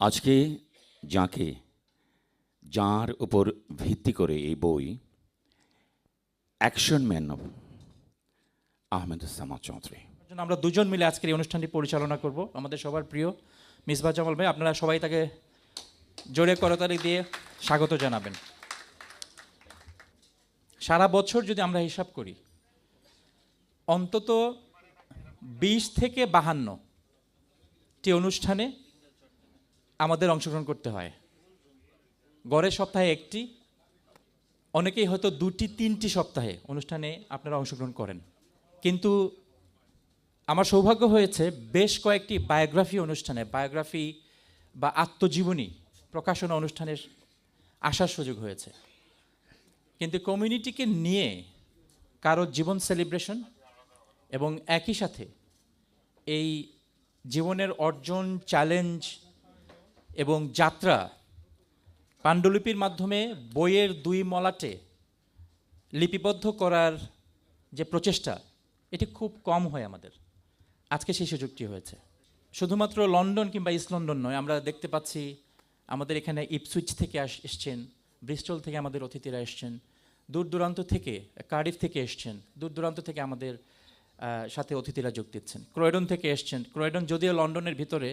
আজকে যাকে যার উপর ভিত্তি করে এই বই অ্যাকশন ম্যান অফ আহমেদুজ্জামান চৌধুরী জন্য আমরা দুজন মিলে আজকের এই অনুষ্ঠানটি পরিচালনা করব। আমাদের সবার প্রিয় মিসবাহ জামাল ভাই, আপনারা সবাই তাকে জোরে করতালি দিয়ে স্বাগত জানাবেন। সারা বছর যদি আমরা হিসাব করি, অন্তত 20 থেকে 52টি অনুষ্ঠানে আমাদের অংশগ্রহণ করতে হয়। গড়ে সপ্তাহে একটি, অনেকেই হয়তো 2-3টি সপ্তাহে অনুষ্ঠানে আপনারা অংশগ্রহণ করেন। কিন্তু আমার সৌভাগ্য হয়েছে বেশ কয়েকটি বায়োগ্রাফি বা আত্মজীবনী প্রকাশনা অনুষ্ঠানের আসার সুযোগ হয়েছে। কিন্তু কমিউনিটিকে নিয়ে কারো জীবন সেলিব্রেশন এবং একই সাথে এই জীবনের অর্জন, চ্যালেঞ্জ এবং যাত্রা পাণ্ডুলিপির মাধ্যমে বইয়ের 2 মলাটে লিপিবদ্ধ করার যে প্রচেষ্টা, এটি খুব কম হয় আমাদের। আজকে সেই সুযোগটি হয়েছে। শুধুমাত্র লন্ডন কিংবা ইস্ট লন্ডন নয়, আমরা দেখতে পাচ্ছি আমাদের এখানে ইপসুইচ থেকে এসছেন, ব্রিস্টল থেকে আমাদের অতিথিরা এসছেন, দূর দূরান্ত থেকে, কার্ডিফ থেকে এসছেন, দূর দূরান্ত থেকে আমাদের সাথে অতিথিরা যোগ দিচ্ছেন। ক্রয়ডন থেকে এসছেন। ক্রয়ডন যদিও লন্ডনের ভিতরে,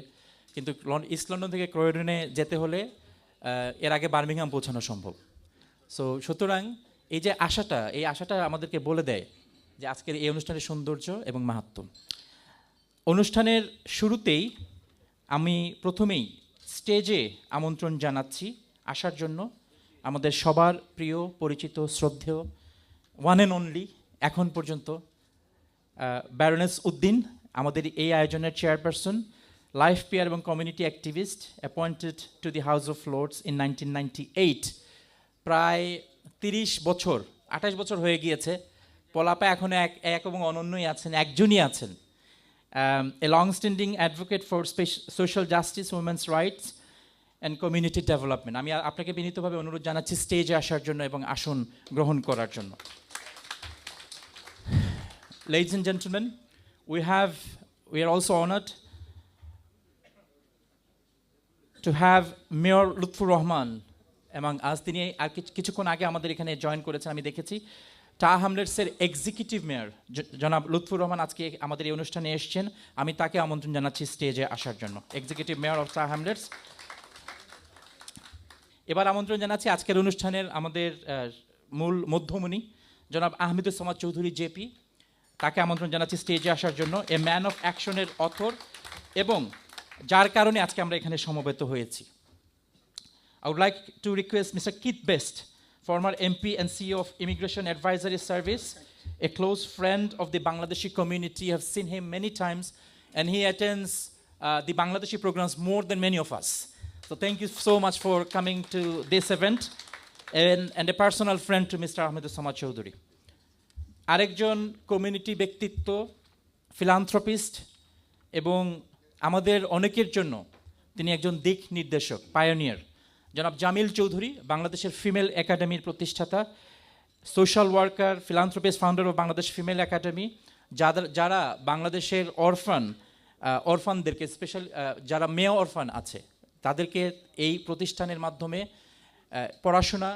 কিন্তু ইস্ট লন্ডন থেকে ক্রয়ডনে যেতে হলে এর আগে বার্মিংহাম পৌঁছানো সম্ভব। সুতরাং এই আশাটা আমাদেরকে বলে দেয় যে আজকের এই অনুষ্ঠানের সৌন্দর্য এবং মাহাত্ম্য। অনুষ্ঠানের শুরুতেই আমি প্রথমেই স্টেজে আমন্ত্রণ জানাচ্ছি আসার জন্য আমাদের সবার প্রিয়, পরিচিত, শ্রদ্ধেয়, ওয়ান অ্যান্ড অনলি এখন পর্যন্ত ব্যারোনেস উদ্দিন, আমাদের এই আয়োজনের চেয়ারপারসন, লাইফ পেয়ার এবং community activist, appointed to the House of Lords in 1998। প্রায় 28 বছর হয়ে গিয়েছে। পলাপা এখনও এক এবং অনন্যই আছেন, একজনই আছেন। A long-standing advocate for social justice, women's rights and community development. আমি আপনাকে বিনীতভাবে অনুরোধ জানাচ্ছি স্টেজে আসার জন্য এবং আসন গ্রহণ করার জন্য। Ladies and gentlemen, we are also honored to have Mayor Lutfur Rahman এবং আজ তিনি আর কিছুক্ষণ আগে আমাদের এখানে জয়েন করেছেন, আমি দেখেছি। টাওয়ার হ্যামলেটসের এক্সিকিউটিভ মেয়র জনাব লুৎফুর রহমান আজকে আমাদের এই অনুষ্ঠানে এসেছেন। আমি তাকে আমন্ত্রণ জানাচ্ছি স্টেজে আসার জন্য, executive mayor of tower Hamlets. এবার আমন্ত্রণ জানাচ্ছি আজকের অনুষ্ঠানের আমাদের মূল মধ্যমণি জনাব আহমেদুজ্জামান চৌধুরী জেপি, তাকে আমন্ত্রণ জানাচ্ছি স্টেজে আসার জন্য। এ ম্যান অফ অ্যাকশনের অথর এবং যার কারণে আজকে আমরা এখানে সমবেত হয়েছি। I would like to request Mr. Keith Best, former MP and CEO of Immigration Advisory Service, a close friend of the Bangladeshi community. I have seen him many times, and he attends the Bangladeshi programs more than many of us. So thank you so much for coming to this event, and a personal friend to Mr. Ahmeduজ্জামান Chowdhury. আরেকজন community ব্যক্তিত্ব, philanthropist এবং আমাদের অনেকের জন্য তিনি একজন দিক নির্দেশক, পায়োনিয়ার, জনাব জামিল চৌধুরী, বাংলাদেশের ফিমেল একাডেমির প্রতিষ্ঠাতা, social worker, philanthropist, founder of Bangladesh female academy, যারা বাংলাদেশের অরফানদেরকে স্পেশাল, যারা মেয়ে অরফান আছে তাদেরকে এই প্রতিষ্ঠানের মাধ্যমে পড়াশোনা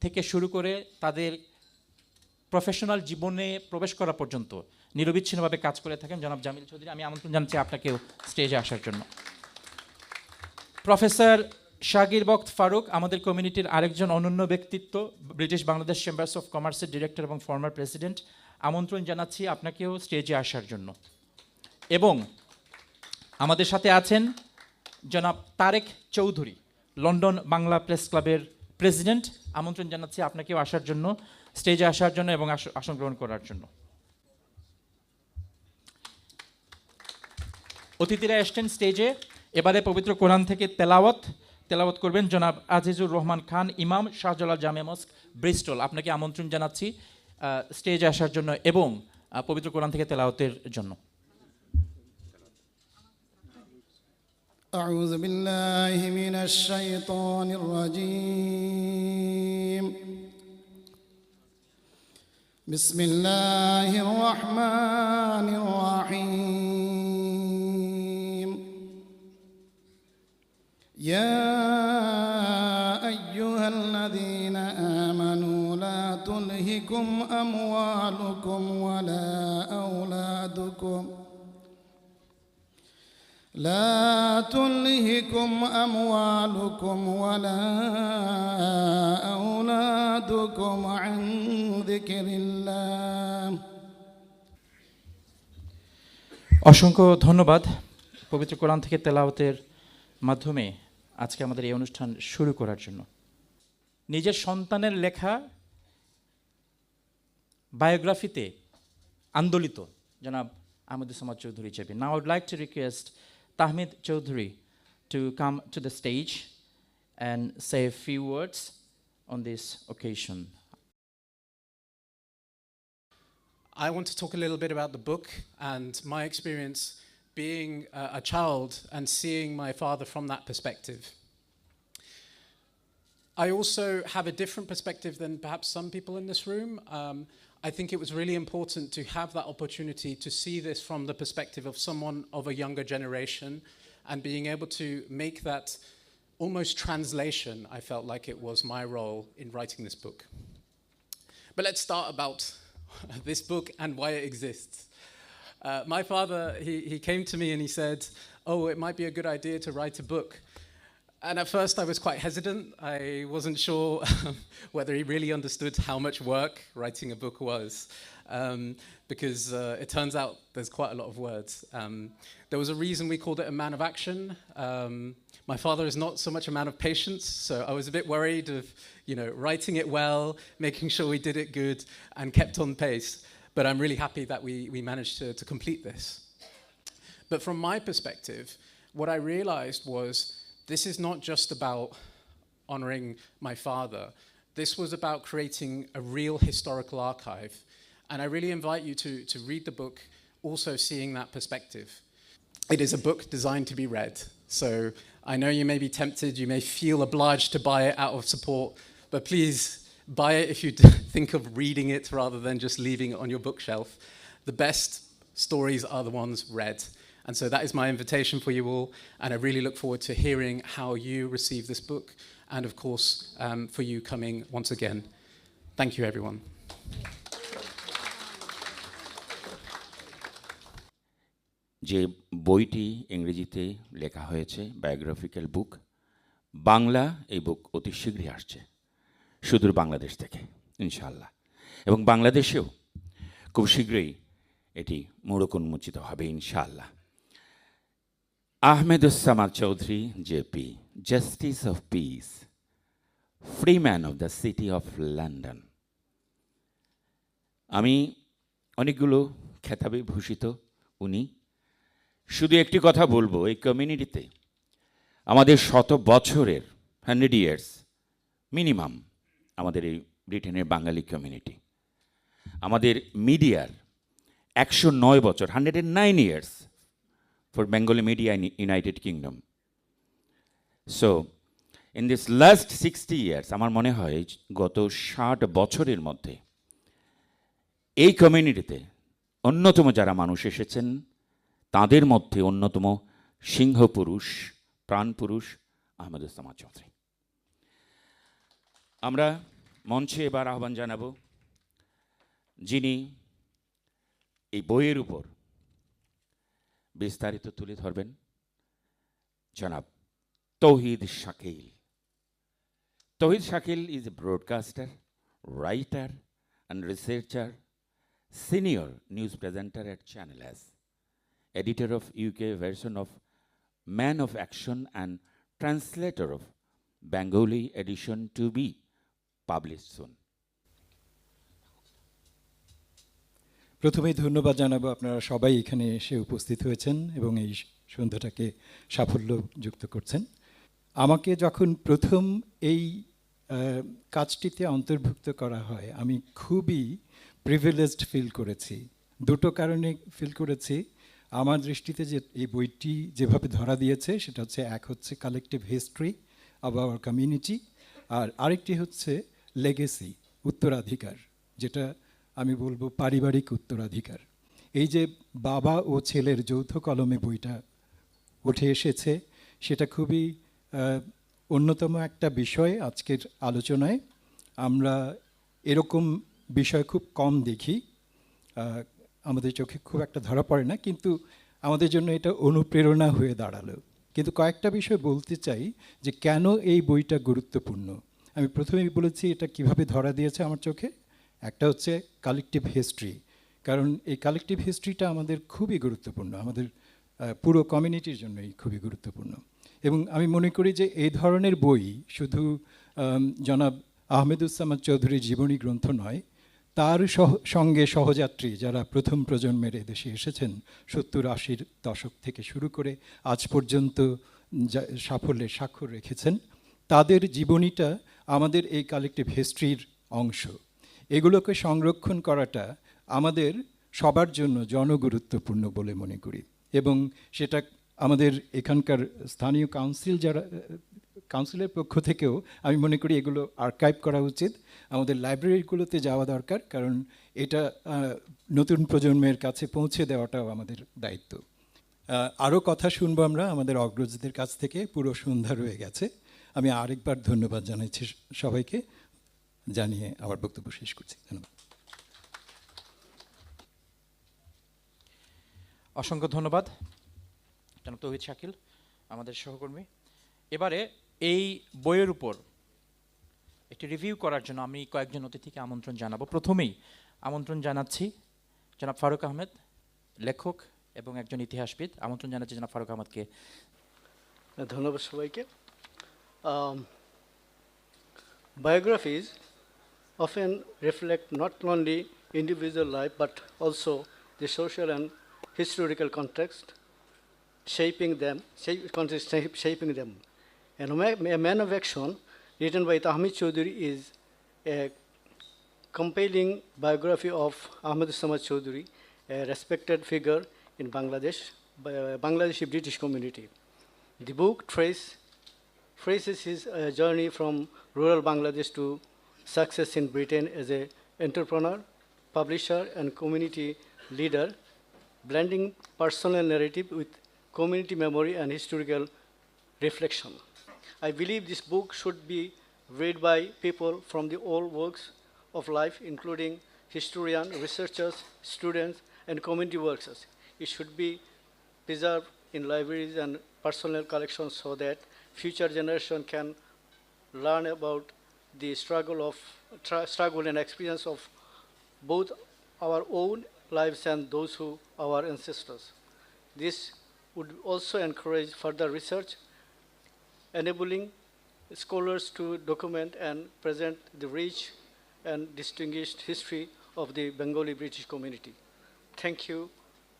থেকে শুরু করে তাদের প্রফেশনাল জীবনে প্রবেশ করা পর্যন্ত নিরবিচ্ছিন্নভাবে কাজ করে থাকেন জনাব জামিল চৌধুরী। আমি আমন্ত্রণ জানাচ্ছি আপনাকেও স্টেজে আসার জন্য। প্রফেসর শাগির বক্ত ফারুক, আমাদের কমিউনিটির আরেকজন অনন্য ব্যক্তিত্ব, ব্রিটিশ বাংলাদেশ চেম্বার্স অফ কমার্সের ডিরেক্টর এবং ফর্মার প্রেসিডেন্ট, আমন্ত্রণ জানাচ্ছি আপনাকেও স্টেজে আসার জন্য। এবং আমাদের সাথে আছেন জনাব তারেক চৌধুরী, লন্ডন বাংলা প্রেস ক্লাবের প্রেসিডেন্ট, আমন্ত্রণ জানাচ্ছি আপনাকেও আসার জন্য, স্টেজে আসার জন্য এবং আসন গ্রহণ করার জন্য। অতিথিরা এসছেন স্টেজে। এবারে পবিত্র কোরআন থেকে তেলাওয়াত করবেন জনাব আজিজুর রহমান খান, ইমাম, শাহজালাল জামে মস্ক, ব্রিস্টল। আপনাকে আমন্ত্রণ জানাচ্ছি স্টেজে আসার জন্য এবং পবিত্র কোরআন থেকে তেলাওয়াতের জন্য। أعوذ بالله من الشيطان الرجيم بسم الله الرحمن الرحيم يا أيها الذين آمنوا لا تلهكم أموالكم ولا أولادكم ولا أولادكم عن ذكر الله. অসংখ্য ধন্যবাদ পবিত্র কোরআন থেকে তেলাওয়াতের মাধ্যমে আজকে আমাদের এই অনুষ্ঠান শুরু করার জন্য। নিজের সন্তানের লেখা বায়োগ্রাফিতে আন্দোলিত জনাব আহমদুজ্জামান চৌধুরী চেপি। Now I would like to request Tahmid Chaudhary to come to the stage and say a few words on this occasion. I want to talk a little bit about the book and my experience being a child and seeing my father from that perspective. I also have a different perspective than perhaps some people in this room. I think it was really important to have that opportunity to see this from the perspective of someone of a younger generation and being able to make that almost translation. I felt like it was my role in writing this book. But let's start about this book and why it exists. My father, he came to me and he said, oh, it might be a good idea to write a book. And at first I was quite hesitant. I wasn't sure whether he really understood how much work writing a book was, because it turns out there's quite a lot of words. There was a reason we called it a man of action. My father is not so much a man of patience, so I was a bit worried of, writing it well, making sure we did it good, and kept on pace. But I'm really happy that we managed to complete this. But from my perspective, what I realized was this is not just about honoring my father. This was about creating a real historical archive. And I really invite you to read the book, also seeing that perspective. It is a book designed to be read. So I know you may be tempted, you may feel obliged to buy it out of support, but please buy it if you think of reading it rather than just leaving it on your bookshelf. The best stories are the ones read. And so that is my invitation for you all, and I really look forward to hearing how you receive this book, and of course, for you coming once again. Thank you, everyone. যে বইটি ইংরেজিতে লেখা হয়েছে biographical বুক, বাংলা এই বুক অতি শীঘ্রই আসছে সুদূর বাংলাদেশ থেকে ইনশাআল্লাহ, এবং বাংলাদেশেও খুব শীঘ্রই এটি মোড়ক উন্মোচিত হবে ইনশাআল্লাহ। Ahmedussamad Chaudhary, JP, Justice of Peace, Freeman of the City of London. আমি অনেকগুলো খেতাবে ভূষিত উনি। শুধু একটি কথা বলবো, এই কমিউনিটিতে আমাদের 100 বছরের 100 years মিনিমাম আমাদের এই ব্রিটেনের বাঙালি কমিউনিটি, আমাদের মিডিয়ার 109 বছর 109 years for Bengali media in United Kingdom. So in this last 60 years আমার মনে হয় গত 60 বছরের মধ্যে এই কমিউনিটিতে অন্যতম যারা মানুষ এসেছেন তাদের মধ্যে অন্যতম সিংহপুরুষ প্রাণপুরুষ আহমদুজ্জামান চৌধুরী। আমরা মঞ্চে এবার আহ্বান জানাবো যিনি এই বইয়ের উপর বিস্তারিত তুলে ধরবেন, জনাব তৌহিদ শাকিল। তৌহিদ Shakil is a broadcaster, writer and researcher, senior news presenter at Channel S, editor of UK version of Man of Action and translator of Bengali edition to be published soon. প্রথমেই ধন্যবাদ জানাবো আপনারা সবাই এখানে এসে উপস্থিত হয়েছেন এবং এই সন্ধ্যাটাকে সাফল্যযুক্ত করছেন। আমাকে যখন প্রথম এই কাজটিতে অন্তর্ভুক্ত করা হয় আমি খুবই প্রিভিলেজড ফিল করেছি। দুটো কারণে ফিল করেছি। আমার দৃষ্টিতে যে এই বইটি যেভাবে ধরা দিয়েছে সেটা হচ্ছে, এক হচ্ছে collective history of our community, আর আরেকটি হচ্ছে লেগেসি, উত্তরাধিকার, যেটা আমি বলবো পারিবারিক উত্তরাধিকার। এই যে বাবা ও ছেলের যৌথ কলমে বইটা উঠে এসেছে সেটা খুবই অন্যতম একটা বিষয় আজকের আলোচনায়। আমরা এরকম বিষয় খুব কম দেখি, আমাদের চোখে খুব একটা ধরা পড়ে না, কিন্তু আমাদের জন্য এটা অনুপ্রেরণা হয়ে দাঁড়ালো। কিন্তু কয়েকটা বিষয় বলতে চাই যে কেন এই বইটা গুরুত্বপূর্ণ। আমি প্রথমেই বলেছি এটা কিভাবে ধরা দিয়েছে আমার চোখে। একটা হচ্ছে কালেকটিভ হিস্ট্রি, কারণ এই কালেকটিভ হিস্ট্রিটা আমাদের খুবই গুরুত্বপূর্ণ, আমাদের পুরো কমিউনিটির জন্যই খুবই গুরুত্বপূর্ণ। এবং আমি মনে করি যে এই ধরনের বই শুধু জনাব আহমেদুজ্জামান চৌধুরীর জীবনী গ্রন্থ নয়, তার সঙ্গে সহযাত্রী যারা প্রথম প্রজন্মের এদেশে এসেছেন 70-80 দশক থেকে শুরু করে আজ পর্যন্ত সাফল্যের স্বাক্ষর রেখেছেন, তাদের জীবনীটা আমাদের এই কালেকটিভ হিস্ট্রির অংশ। এগুলোকে সংরক্ষণ করাটা আমাদের সবার জন্য জনগুরুত্বপূর্ণ বলে মনে করি। এবং সেটা আমাদের এখানকার স্থানীয় কাউন্সিলের পক্ষ থেকেও আমি মনে করি এগুলো আর্কাইভ করা উচিত, আমাদের লাইব্রেরিগুলোতে যাওয়া দরকার, কারণ এটা নতুন প্রজন্মের কাছে পৌঁছে দেওয়াটাও আমাদের দায়িত্ব। আরও কথা শুনবো আমরা আমাদের অগ্রজদের কাছ থেকে। পুরো সন্ধ্যা রয়ে গেছে, আমি আরেকবার ধন্যবাদ জানাচ্ছি সবাইকে, জানিয়ে আমার বক্তব্য শেষ করছি। ধন্যবাদ। অসংখ্য ধন্যবাদ জনাব তৌহিদ শাকিল, আমাদের সহকর্মী। এবারে এই বইয়ের উপর একটি রিভিউ করার জন্য আমি কয়েকজন অতিথিকে আমন্ত্রণ জানাবো। প্রথমেই আমন্ত্রণ জানাচ্ছি জনাব ফারুক আহমেদ, লেখক এবং একজন ইতিহাসবিদ। আমন্ত্রণ জানাচ্ছি জনাব ফারুক আহমেদকে। ধন্যবাদ সবাইকে। Biographies often reflect not only individual life but also the social and historical context shaping them. And A Man of Action, written by Tahmid Chaudhuri, is a compelling biography of Ahmed Samad Chaudhuri, a respected figure in Bangladesh, Bangladeshi British community. The book traces his journey from rural Bangladesh to success in Britain as an entrepreneur, publisher, and community leader, blending personal narrative with community memory and historical reflection. I believe this book should be read by people from the all walks of life, including historians, researchers, students, and community workers. It should be preserved in libraries and personal collections so that future generation can learn about the struggle and experience of both our own lives and those who our ancestors. This would also encourage further research, enabling scholars to document and present the rich and distinguished history of the Bengali British community. Thank you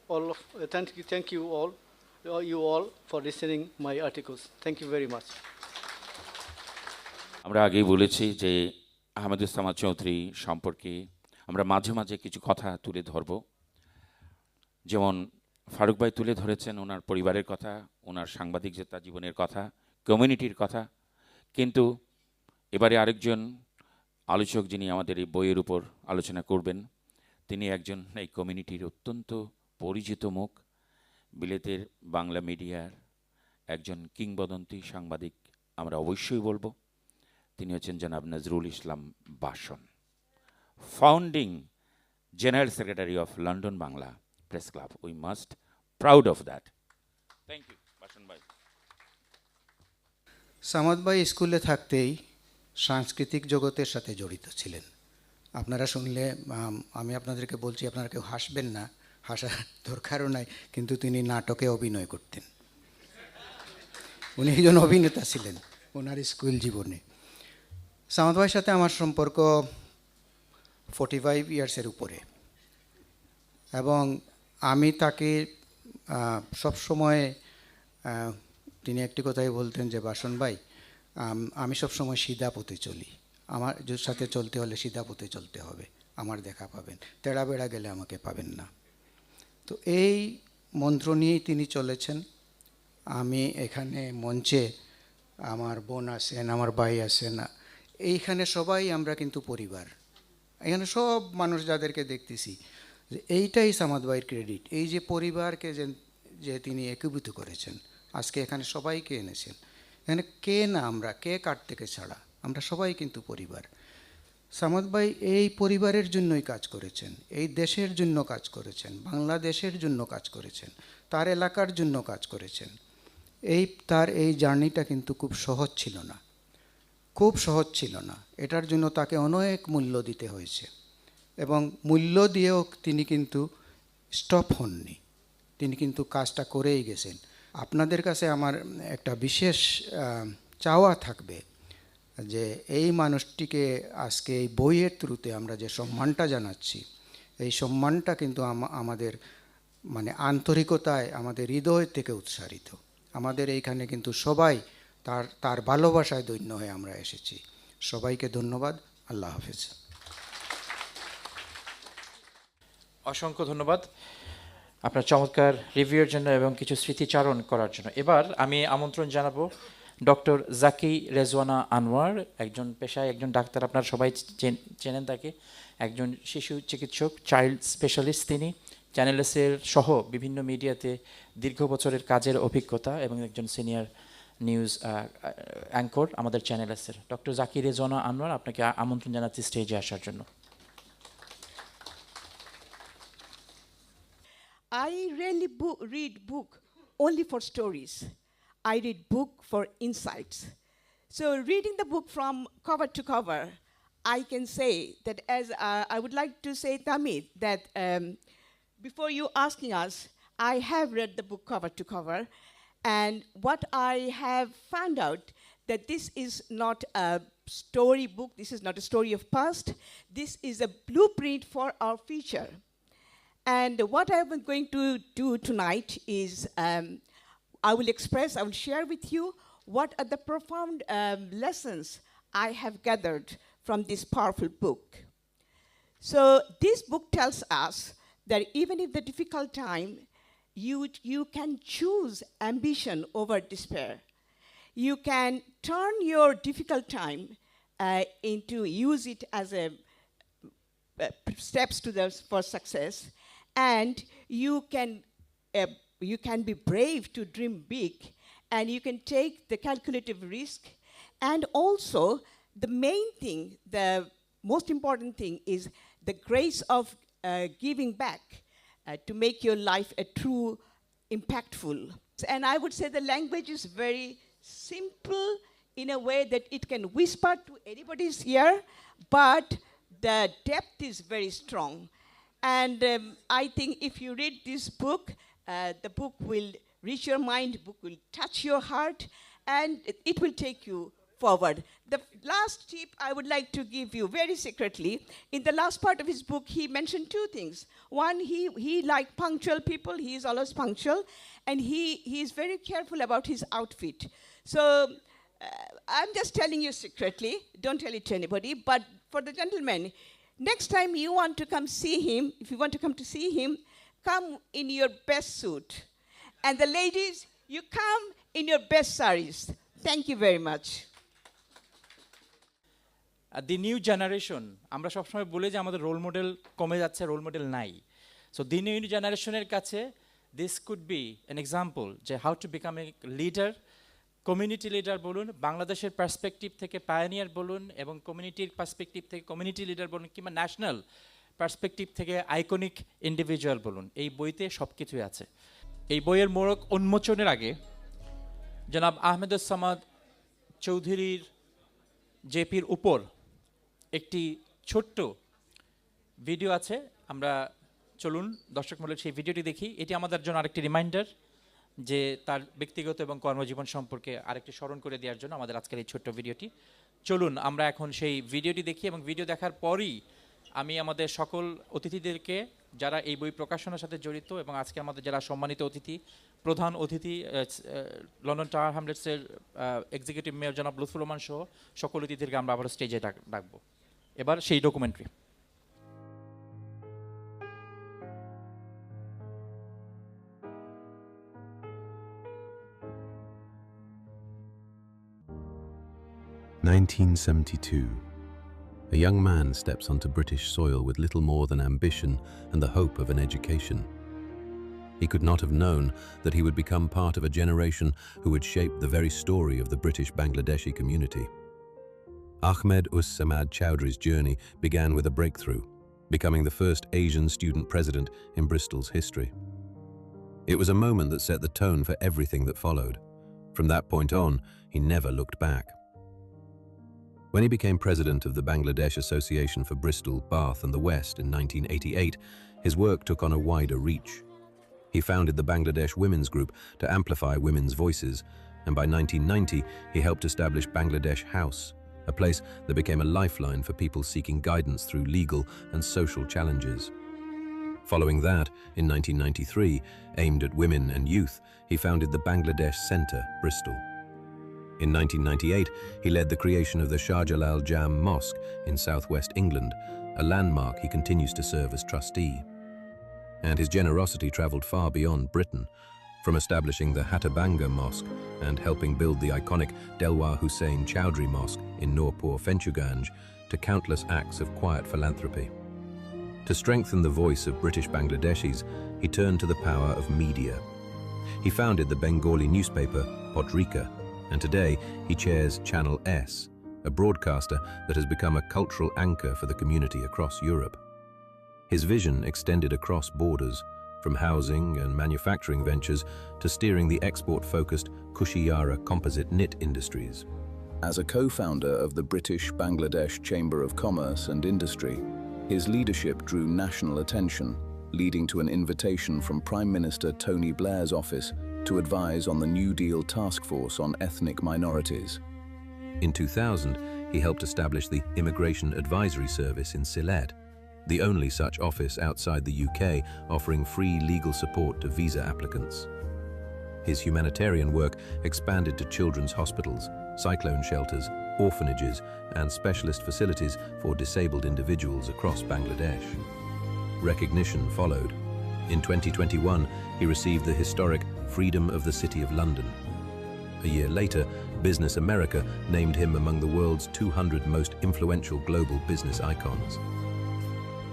all for listening my articles. Thank you very much. আমরা আগেই বলেছি যে আহমেদুজ্জামান চৌধুরী সম্পর্কে আমরা মাঝে মাঝে কিছু কথা তুলে ধরব। যেমন ফারুক ভাই তুলে ধরেছেন ওনার পরিবারের কথা, ওনার সাংবাদিকতা জীবনের কথা, কমিউনিটির কথা। কিন্তু এবারে আরেকজন আলোচক যিনি আমাদের এই বইয়ের উপর আলোচনা করবেন, তিনি একজন এই কমিউনিটির অত্যন্ত পরিচিত মুখ, বিলেতের বাংলা মিডিয়ার একজন কিংবদন্তি সাংবাদিক আমরা অবশ্যই বলবো। তিনি হচ্ছেন জনাব Nazrul Islam Basan, founding general secretary of London Bangla Press Club. We must proud of that. Thank you Basan ভাই। সামাদ ভাই স্কুলে থাকতেই সাংস্কৃতিক জগতের সাথে জড়িত ছিলেন। আপনারা শুনলে আমি আপনাদেরকে বলছি, আপনারা কেউ হাসবেন না, হাসার দরকারও নাই, কিন্তু তিনি নাটকে অভিনয় করতেন। উনি একজন অভিনেতা ছিলেন ওনার স্কুল জীবনে। সামাদ ভাইয়ের সাথে আমার সম্পর্ক 45 ইয়ার্সের উপরে, এবং আমি তাকে সবসময় তিনি একটি কথাই বলতেন যে বাসন ভাই, আমি সবসময় সিধা পথে চলি, আমার সাথে চলতে হলে সিধা পথে চলতে হবে, আমার দেখা পাবেন, তেড়া বেড়া গেলে আমাকে পাবেন না। তো এই মন্ত্র নিয়েই তিনি চলেছেন। আমি এখানে মঞ্চে, আমার বোন আছেন, আমার ভাই আছেন, এইখানে সবাই আমরা কিন্তু পরিবার। এখানে সব মানুষ যাদেরকে দেখতেছি, যে এইটাই সামাদ ভাইয়ের ক্রেডিট। এই যে পরিবারকে যে তিনি একীভূত করেছেন, আজকে এখানে সবাইকে এনেছেন, এখানে কে না আমরা, কে কার থেকে ছাড়া, আমরা সবাই কিন্তু পরিবার। সামাদ ভাই এই পরিবারের জন্যই কাজ করেছেন, এই দেশের জন্য কাজ করেছেন, বাংলাদেশের জন্য কাজ করেছেন, তার এলাকার জন্য কাজ করেছেন। তার এই জার্নিটা কিন্তু খুব সহজ ছিল না, খুব সহজ ছিল না। এটার জন্য তাকে অনেক মূল্য দিতে হয়েছে, এবং মূল্য দিয়েও তিনি কিন্তু স্টপ হননি, তিনি কিন্তু কাজটা করেই গেছেন। আপনাদের কাছে আমার একটা বিশেষ চাওয়া থাকবে যে এই মানুষটিকে আজকে এই বইয়ের থ্রুতে আমরা যে সম্মানটা জানাচ্ছি, এই সম্মানটা কিন্তু আমাদের মানে আন্তরিকতায়, আমাদের হৃদয় থেকে উৎসারিত। আমাদের এইখানে কিন্তু সবাই তার ভালোবাসায় দৈন্য হয়ে আমরা এসেছি। সবাইকে ধন্যবাদ। আল্লাহ হাফেজ। অসংখ্য ধন্যবাদ আপনার চমৎকার রিভিউয়ের জন্য এবং কিছু স্মৃতিচারণ করার জন্য। এবার আমি আমন্ত্রণ জানাবো ডক্টর জাকি রেজওয়ানা আনোয়ার, একজন পেশায় একজন ডাক্তার, আপনারা সবাই চেনেন তাকে, একজন শিশু চিকিৎসক, চাইল্ড স্পেশালিস্ট। তিনি চ্যানেল এসের সহ বিভিন্ন মিডিয়াতে দীর্ঘ বছরের কাজের অভিজ্ঞতা এবং একজন সিনিয়র নিউজ অ্যাঙ্কর আমাদের চ্যানেল এসের। ডক্টর জাকি রেজওয়ানা আনোয়ার, আপনাকে আমন্ত্রণ জানাচ্ছি স্টেজে আসার জন্য। I rarely read book only for stories. I read book for insights. So reading the book from cover to cover, I can say that as I would like to say, Tamid, that before you asking us, I have read the book cover to cover, and what I have found out that this is not a story book, this is not a story of past, this is a blueprint for our future. And what I'm going to do tonight is I will share with you what are the profound lessons I have gathered from this powerful book. So this book tells us that even if the difficult time, you can choose ambition over despair. You can turn your difficult time use it as a steps for success. And you can be brave to dream big, and you can take the calculative risk. And also, the main thing, the most important thing, is the grace of giving back to make your life a true impactful. And I would say the language is very simple in a way that it can whisper to anybody's ear, but the depth is very strong. And I think if you read this book, the book will reach your mind, the book will touch your heart, and it will take you forward. The last tip I would like to give you very secretly, in the last part of his book, he mentioned two things. One, he liked punctual people, he is always punctual, and he is very careful about his outfit. So I'm just telling you secretly, don't tell it to anybody, but for the gentlemen, next time you want to come see him, if you want to come to see him, come in your best suit. And the ladies, you come in your best saris. Thank you very much. The new generation, আমরা সবসময় বলি যে আমাদের role model কমে যাচ্ছে, role model নাই। So the new জেনারেশনের কাছে this could be an example যে how to become a leader, community leader বলুন, বাংলাদেশের পার্সপেক্টিভ থেকে পায়োনিয়ার বলুন, এবং কমিউনিটির পার্সপেক্টিভ থেকে কমিউনিটি লিডার বলুন, কিংবা ন্যাশনাল পার্সপেক্টিভ থেকে আইকনিক ইন্ডিভিজুয়াল বলুন, এই বইতে সব কিছুই আছে। এই বইয়ের মোড়ক উন্মোচনের আগে জনাব আহমেদুস সামাদ চৌধুরীর জেপির উপর একটি ছোট্ট ভিডিও আছে, আমরা চলুন দর্শক মহলে সেই ভিডিওটি দেখি। এটি আমাদের জন্য আরেকটি রিমাইন্ডার যে তার ব্যক্তিগত এবং কর্মজীবন সম্পর্কে আরেকটি স্মরণ করে দেওয়ার জন্য আমাদের আজকের এই ছোট্ট ভিডিওটি। চলুন আমরা এখন সেই ভিডিওটি দেখি, এবং ভিডিও দেখার পরই আমি আমাদের সকল অতিথিদেরকে যারা এই বই প্রকাশনার সাথে জড়িত, এবং আজকে আমাদের যারা সম্মানিত অতিথি, প্রধান অতিথি লন্ডন টাওয়ার হ্যামলেটসের এক্সিকিউটিভ মেয়র জনাব লুৎফুর রহমান সহ সকল অতিথিদেরকে আমরা আবার স্টেজে ডাকবো। এবার সেই documentary. (1972). A young man steps onto British soil with little more than ambition and the hope of an education. He could not have known that he would become part of a generation who would shape the very story of the British Bangladeshi community. Ahmed Us Samad Chowdhury's journey began with a breakthrough, becoming the first Asian student president in Bristol's history. It was a moment that set the tone for everything that followed. From that point on, he never looked back. When he became president of the Bangladesh Association for Bristol, Bath and the West in 1988, his work took on a wider reach. He founded the Bangladesh Women's Group to amplify women's voices, and by 1990 he helped establish Bangladesh House, a place that became a lifeline for people seeking guidance through legal and social challenges. Following that, in 1993, aimed at women and youth, he founded the Bangladesh Centre, Bristol. In 1998, he led the creation of the Shah Jalal Jam Mosque in southwest England, a landmark he continues to serve as trustee. And his generosity travelled far beyond Britain, from establishing the Hattabanga Mosque and helping build the iconic Delwar Hussain Chowdhury Mosque in Nurpur, Fenchuganj, to countless acts of quiet philanthropy. To strengthen the voice of British Bangladeshis, he turned to the power of media. He founded the Bengali newspaper Potrika, and today he chairs Channel S, a broadcaster that has become a cultural anchor for the community across Europe. His vision extended across borders, from housing and manufacturing ventures to steering the export-focused Kushiara composite knit industries. As a co-founder of the British Bangladesh Chamber of Commerce and Industry, his leadership drew national attention, leading to an invitation from Prime Minister Tony Blair's office to advise on the New Deal Task Force on Ethnic Minorities. In 2000, he helped establish the Immigration Advisory Service in Sylhet, the only such office outside the UK offering free legal support to visa applicants. His humanitarian work expanded to children's hospitals, cyclone shelters, orphanages, and specialist facilities for disabled individuals across Bangladesh. Recognition followed. In 2021, he received the historic Freedom of the City of London. A year later, Business America named him among the world's 200 most influential global business icons.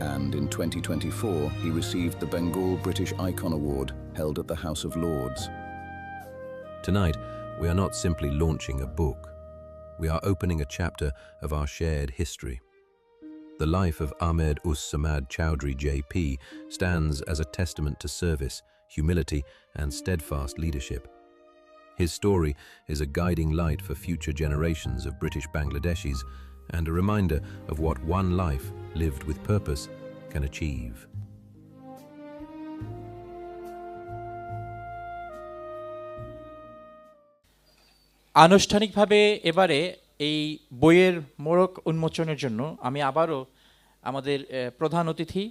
And in 2024, he received the Bengal British Icon Award held at the House of Lords. Tonight, we are not simply launching a book. We are opening a chapter of our shared history. The life of Ahmed Us Samad Chowdhury JP stands as a testament to service, humility, and steadfast leadership. His story is a guiding light for future generations of British Bangladeshis and a reminder of what one life lived with purpose can achieve. আনুষ্ঠানিকভাবে এবারে এই বইয়ের মোড়ক উন্মোচনের জন্য আমি আবারও আমাদের প্রধান অতিথি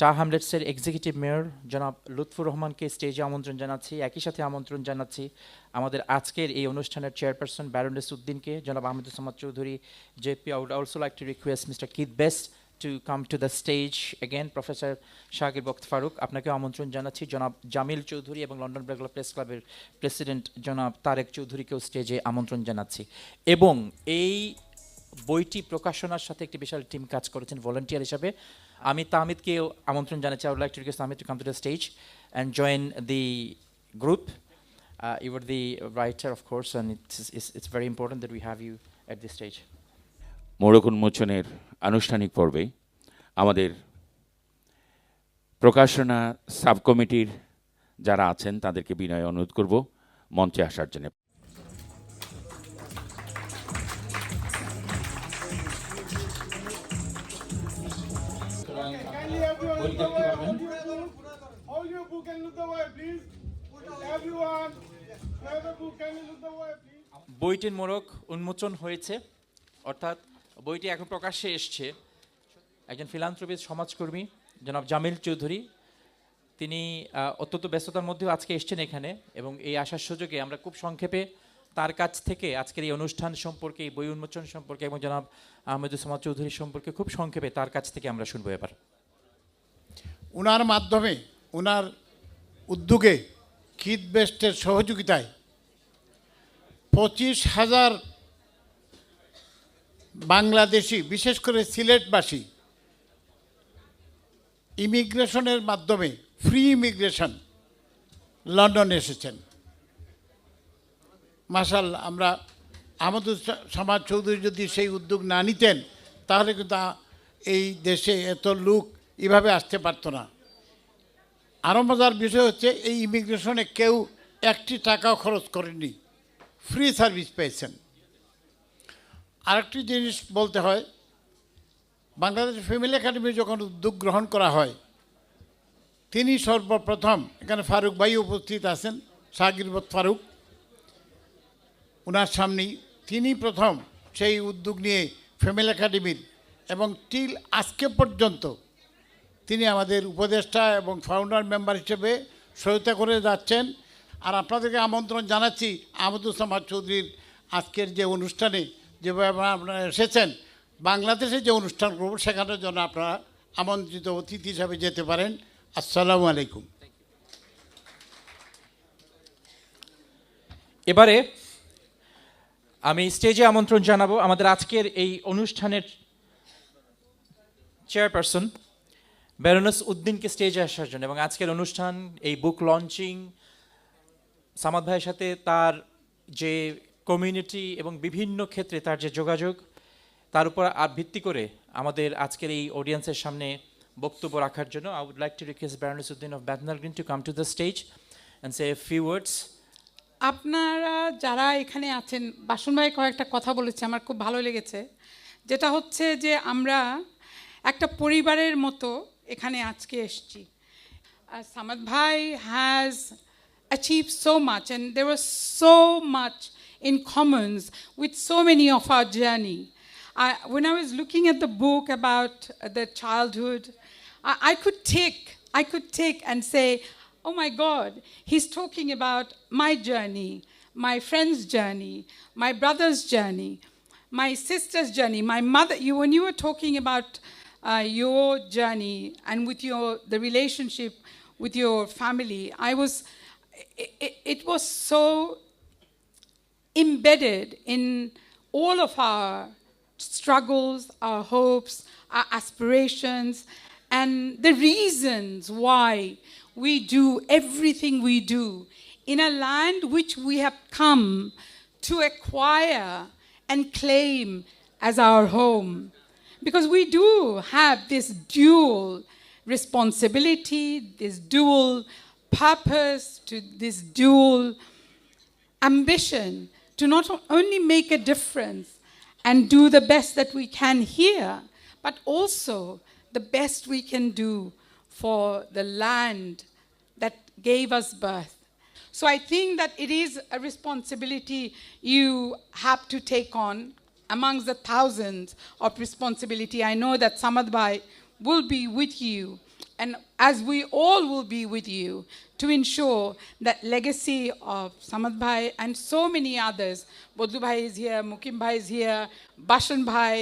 টার হ্যামলেটসের এক্সিকিউটিভ মেয়র জনাব লুৎফুর রহমানকে স্টেজে আমন্ত্রণ জানাচ্ছি। একই সাথে আমন্ত্রণ জানাচ্ছি আমাদের আজকের এই অনুষ্ঠানের চেয়ারপারসন ব্যারোনেস উদ্দিনকে, জনাব Ahmed Samad Chowdhury JP. I would also like to request mister Keith Best to come to the stage again. Professor Shagir Bakht Farooq, আপনাকে আমন্ত্রণ জানাচ্ছি। জনাব জামিল চৌধুরী এবং লন্ডন বেঙ্গল প্রেস ক্লাবের প্রেসিডেন্ট জনাব তারেক চৌধুরীকেও স্টেজে আমন্ত্রণ জানাচ্ছি। এবং এই বইটি প্রকাশনার সাথে একটি বিশাল টিম কাজ করেছেন ভলান্টিয়ার হিসাবে। আমি তাহমিদকেও আমন্ত্রণ জানাচ্ছি। I would like to request Tahmid to come to the stage and join the group. You were the writer, of course, and it's very important that we have you at this stage. মোড়ক উন্মোচনের আনুষ্ঠানিক পর্বে আমাদের প্রকাশনা sub কমিটির যারা আছেন তাদেরকে বিনয় অনুরোধ করব মঞ্চে আসার জন্য। বইটির মোড়ক উন্মোচন হয়েছে, অর্থাৎ বইটি এখন প্রকাশ্যে এসছে। একজন ফিলান্থ্রপিস্ট সমাজকর্মী জনাব জামিল চৌধুরী, তিনি অত্যন্ত ব্যস্ততার মধ্যেও আজকে এসছেন এখানে, এবং এই আসার সুযোগে আমরা খুব সংক্ষেপে তার কাছ থেকে আজকের এই অনুষ্ঠান সম্পর্কে, এই বই উন্মোচন সম্পর্কে এবং জনাব আহমেদ সামাদ চৌধুরী সম্পর্কে খুব সংক্ষেপে তার কাছ থেকে আমরা শুনবো এবার। ওনার মাধ্যমে, ওনার উদ্যোগে, কিথ বেস্টের সহযোগিতায় 25,000 বাংলাদেশি, বিশেষ করে সিলেটবাসী, ইমিগ্রেশনের মাধ্যমে, ফ্রি ইমিগ্রেশন লন্ডনে এসেছেন। মাশাআল্লাহ, আমরা আহমদুজ্জামান চৌধুরী যদি সেই উদ্যোগ না নিতেন তাহলে কিন্তু এই দেশে এত লোক এভাবে আসতে পারতো না। আরও মজার বিষয় হচ্ছে এই ইমিগ্রেশনে কেউ একটি টাকাও খরচ করেননি, ফ্রি সার্ভিস পেয়েছেন। আরেকটি জিনিস বলতে হয়, বাংলাদেশ ফ্যামিলি একাডেমি যখন উদ্যোগ গ্রহণ করা হয় তিনি সর্বপ্রথম, এখানে ফারুক ভাই উপস্থিত আছেন, শাহগিরবত ফারুক, ওনার সামনেই তিনি প্রথম সেই উদ্যোগ নিয়ে ফ্যামিলি একাডেমির, এবং টিল আজকে পর্যন্ত তিনি আমাদের উপদেষ্টা এবং ফাউন্ডার মেম্বার হিসেবে সহায়তা করে যাচ্ছেন। আর আপনাদেরকে আমন্ত্রণ জানাচ্ছি আহমদুজ্জামান চৌধুরীর আজকের যে অনুষ্ঠানে যেভাবে আপনারা এসেছেন, বাংলাদেশে যে অনুষ্ঠান করব সেখানের জন্য আপনারা আমন্ত্রিত অতিথি হিসাবে যেতে পারেন। আসসালামু আলাইকুম। এবারে আমি স্টেজে আমন্ত্রণ জানাবো আমাদের আজকের এই অনুষ্ঠানের চেয়ারপারসন ব্যারোনেস উদ্দিনকে স্টেজে আসার জন্য, এবং আজকের অনুষ্ঠান এই বুক লঞ্চিং সামাদ ভাইয়ের সাথে তার যে কমিউনিটি এবং বিভিন্ন ক্ষেত্রে তার যে যোগাযোগ, তার উপর ভিত্তি করে আমাদের আজকের এই অডিয়েন্সের সামনে বক্তব্য রাখার জন্য I would like to request baroness Uddin of Bethnal Green to come to the stage and say a few words. আপনারা যারা এখানে আছেন, বাসন ভাই কয়েকটা কথা বলেছে আমার খুব ভালো লেগেছে, যেটা হচ্ছে যে আমরা একটা পরিবারের মতো এখানে আজকে এসেছি। সামাদ ভাই has achieved so much and there was so much in commons with so many of our journey. When I was looking at the book about the childhood, I could take and say, oh my God, he's talking about my journey, my friend's journey, my brother's journey, my sister's journey, my mother. When you were talking about your journey and with the relationship with your family, it was so embedded in all of our struggles, our hopes, our aspirations, and the reasons why we do everything we do in a land which we have come to acquire and claim as our home. Because we do have this dual responsibility, this dual purpose, to this dual ambition to not only make a difference and do the best that we can here, but also the best we can do for the land that gave us birth. So I think that it is a responsibility you have to take on amongst the thousands of responsibility. I know that Samad Bhai will be with you, and as we all will be with you, to ensure that legacy of Samad Bhai and so many others, Bodlu Bhai is here, Mukim Bhai is here, Bashan Bhai,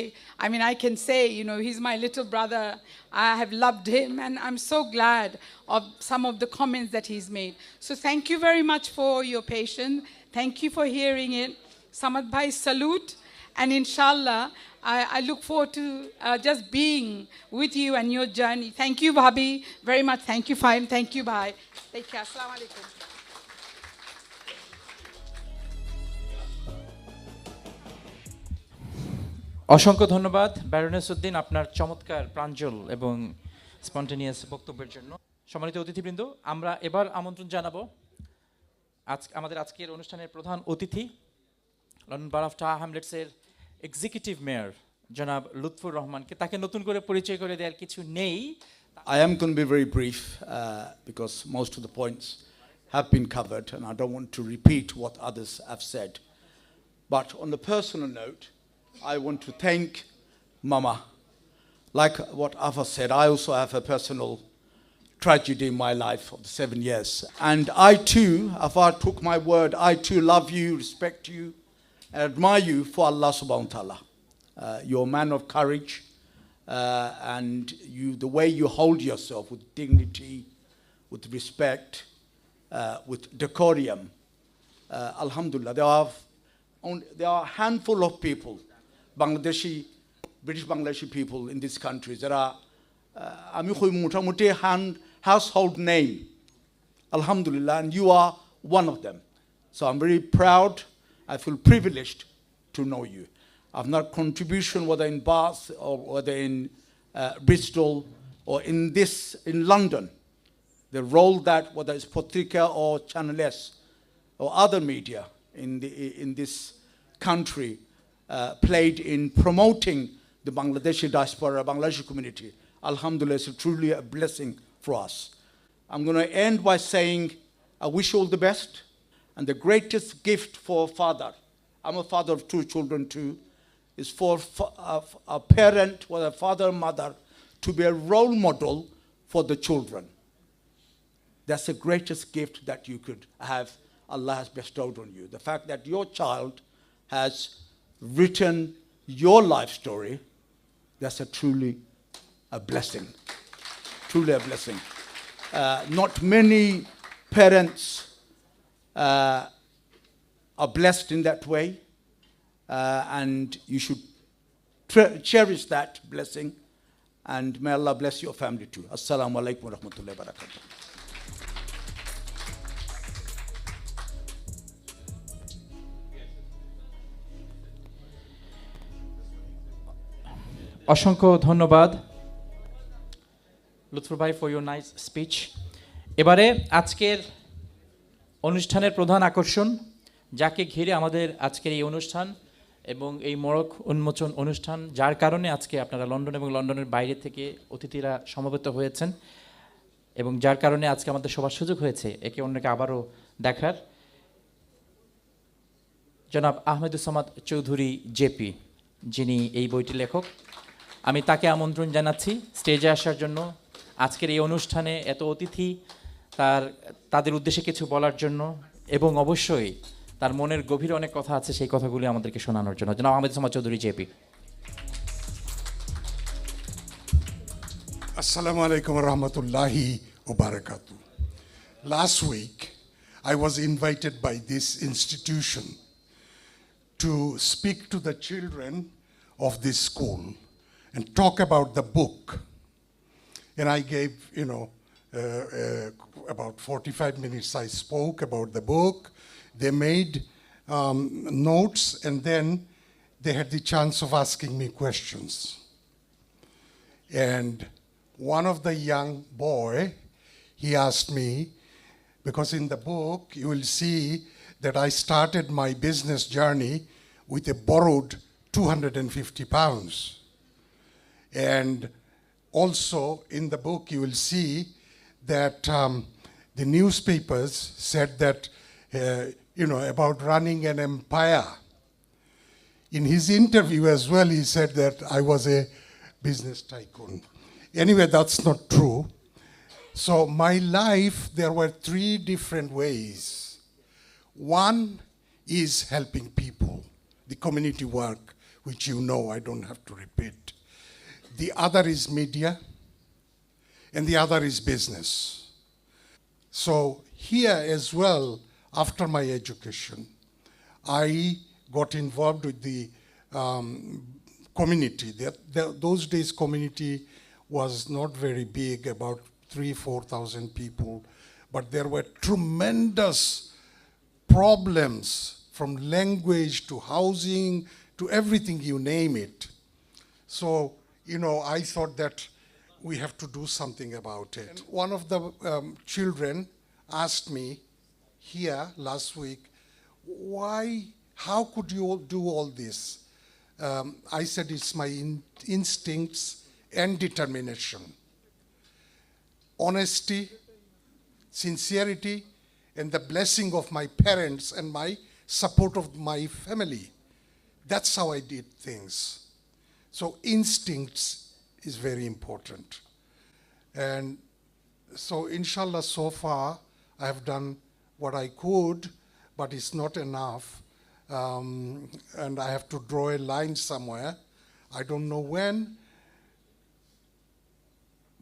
I mean, I can say, he's my little brother. I have loved him, and I'm so glad of some of the comments that he's made. So thank you very much for your patience. Thank you for hearing it. Samad Bhai, salute. And inshallah, I look forward to just being with you and your journey. Thank you, Bhabhi, very much. Thank you, Fahim. Thank you, bye. Take care. Assalamu alaikum. অসংখ্য ধন্যবাদ baroness Uddin আপনার চমৎকার প্রাঞ্জল এবং spontaneous বক্তব্যের জন্য। সম্মানিত অতিথিবৃন্দ, আমরা এবার আমন্ত্রণ জানাবো আমাদের আজকের অনুষ্ঠানের প্রধান অতিথি, লন্ডন বার অফ টাওয়ার হ্যামলেটসের এক্সিকিউটিভ মেয়র জনাব লুৎফুর রহমানকে। তাকে নতুন করে পরিচয় করে দেওয়ার কিছু নেই। I am going to be very brief because most of the points have been covered and I don't want to repeat what others have said. But on the personal note, I want to thank Mama. Like what Afa said, I also have a personal tragedy in my life of the 7 years. And I too, Afa took my word, I too love you, respect you, and admire you for Allah subhanahu wa ta'ala. You're a man of courage, and the way you hold yourself with dignity, with respect, with decorum. Alhamdulillah, there are a handful of people, British Bangladeshi people in these countries that are household name. Alhamdulillah, and you are one of them. So I'm very proud. I feel privileged to know you. I've not contribution whether in Bath or whether in Bristol or in London. The role that whether it's Potrika or Channel S or other media in this country played in promoting the Bangladeshi diaspora, Bangladeshi community, alhamdulillah, is truly a blessing for us. I'm going to end by saying I wish you all the best. And the greatest gift for a father, I'm a father of 2 children too, is for a parent, whether father or mother, to be a role model for the children. That's the greatest gift that you could have, Allah has bestowed on you. The fact that your child has written your life story, that's truly a blessing. Truly a blessing. Not many parents are blessed in that way, and you should cherish that blessing, and may Allah bless your family too. Assalamu alaikum wa rahmatullahi wa barakatuh. অসংখ্য ধন্যবাদ লুৎফর ভাই for your nice speech. এবারে আজকের অনুষ্ঠানের প্রধান আকর্ষণ, যাকে ঘিরে আমাদের আজকের এই অনুষ্ঠান এবং এই মোড়ক উন্মোচন অনুষ্ঠান, যার কারণে আজকে আপনারা লন্ডন এবং লন্ডনের বাইরে থেকে অতিথিরা সমবেত হয়েছেন এবং যার কারণে আজকে আমাদের সবার সুযোগ হয়েছে একে অন্যকে আবারও দেখার, জনাব আহমেদুস সামাদ চৌধুরী জেপি, যিনি এই বইটির লেখক, আমি তাকে আমন্ত্রণ জানাচ্ছি স্টেজে আসার জন্য। আজকের এই অনুষ্ঠানে এত অতিথি তাদের উদ্দেশ্যে কিছু বলার জন্য এবং অবশ্যই তার মনের গভীরে অনেক কথা আছে, সেই কথাগুলি আমাদেরকে শোনানোর জন্য। জনাব Ahmedus Samad Chowdhury JP. Assalamu alaikum wa rahmatullahi wa barakatuh. Last week, I was invited by this institution to speak to the children of this school and talk about the book. And I gave, about 45 minutes I spoke about the book. They made notes, and then they had the chance of asking me questions. And one of the young boy, he asked me, because in the book you will see that I started my business journey with a borrowed 250 pounds. And also in the book you will see that the newspapers said that, about running an empire. In his interview as well, he said that I was a business tycoon. Anyway, that's not true. So my life, there were 3 different ways. One is helping people, the community work, which I don't have to repeat. The other is media, and the other is business. So here as well, after my education, I got involved with the community. Those days, community was not very big, about 3,000-4,000 people, but there were tremendous problems from language to housing to everything, you name it. So, I thought that we have to do something about it. And one of the children asked me here last week, how could you do all this? I said it's my instincts and determination. Honesty, sincerity, and the blessing of my parents and my support of my family. That's how I did things. So instincts is very important. And so inshallah, so far, I have done what I could, but it's not enough. And I have to draw a line somewhere. I don't know when,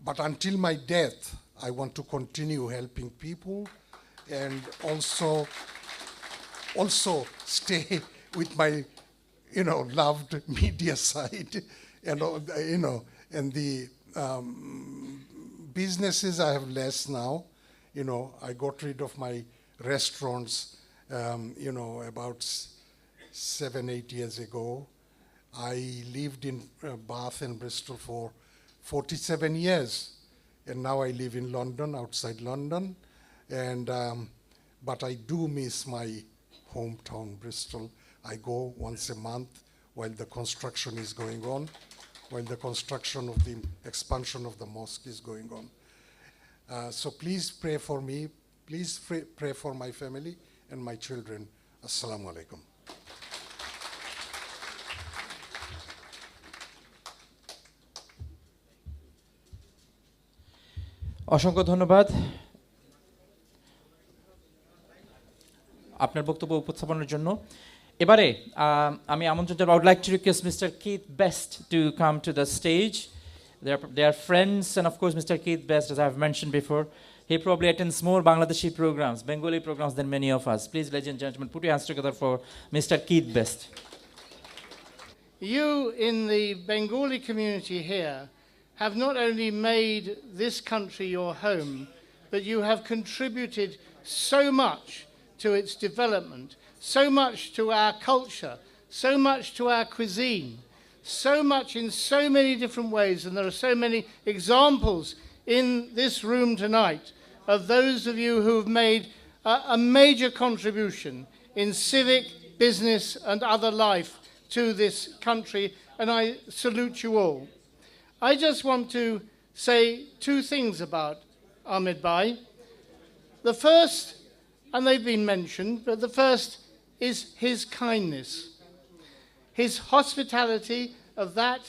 but until my death, I want to continue helping people and also stay with my, loved media side, and and the businesses I have less now, I got rid of my restaurants, about 7-8 years ago. I lived in Bath and Bristol for 47 years, and now I live in London, outside London, and but I do miss my hometown, Bristol. I go once a month while the construction is going on, while the construction of the expansion of the mosque is going on. So please pray for me, please pray for my family and my children. Assalamu alaikum. অসংখ্য ধন্যবাদ আপনার বক্তব্য উপস্থাপনের জন্য। এবারে আমি আমন্ত্রণ জানাবো, I would like to request Mr. Keith Best to come to the stage. They are friends, and of course Mr. Keith Best, as I have mentioned before, he probably attends more Bangladeshi programs, Bengali programs than many of us. Please, ladies and gentlemen, put your hands together for Mr. Keith Best. You in the Bengali community here have not only made this country your home, but you have contributed so much to its development, so much to our culture, so much to our cuisine, so much in so many different ways, and there are so many examples in this room tonight of those of you who have made a major contribution in civic, business and other life to this country, and I salute you all. I just want to say two things about Ahmed Bhai. The first, and they've been mentioned, but the first is his kindness. His hospitality of that